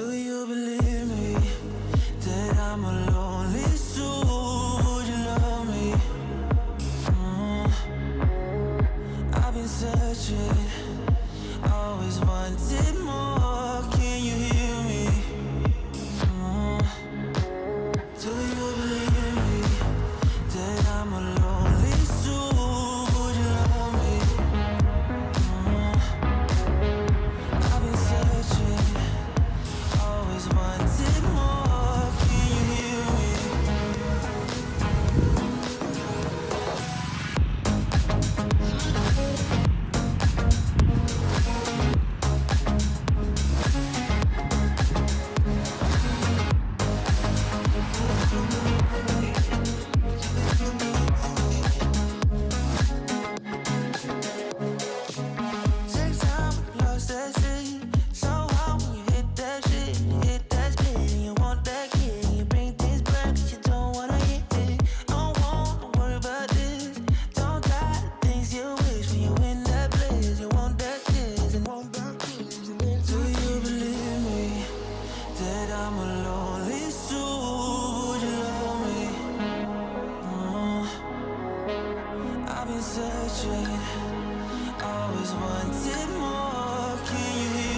Do you believe me that I'm a lonely soul? Would you love me? I've been searching, always wanted more. Can you hear me? Do you believe me that I'm a lonely soul? Would you love me? I've been searching, always wanted more. Can you hear me? Take time, lost that shit. So hard when you hit that shit. You hit that split and you want that kid. You bring things back 'cause you don't wanna hit it. Don't wanna worry about this. Don't try the things you wish when you in that place. You want that kiss and want that kiss. Do you believe me that I'm a lonely soul? Would you love me? I've been searching, always wanted more. Can you hear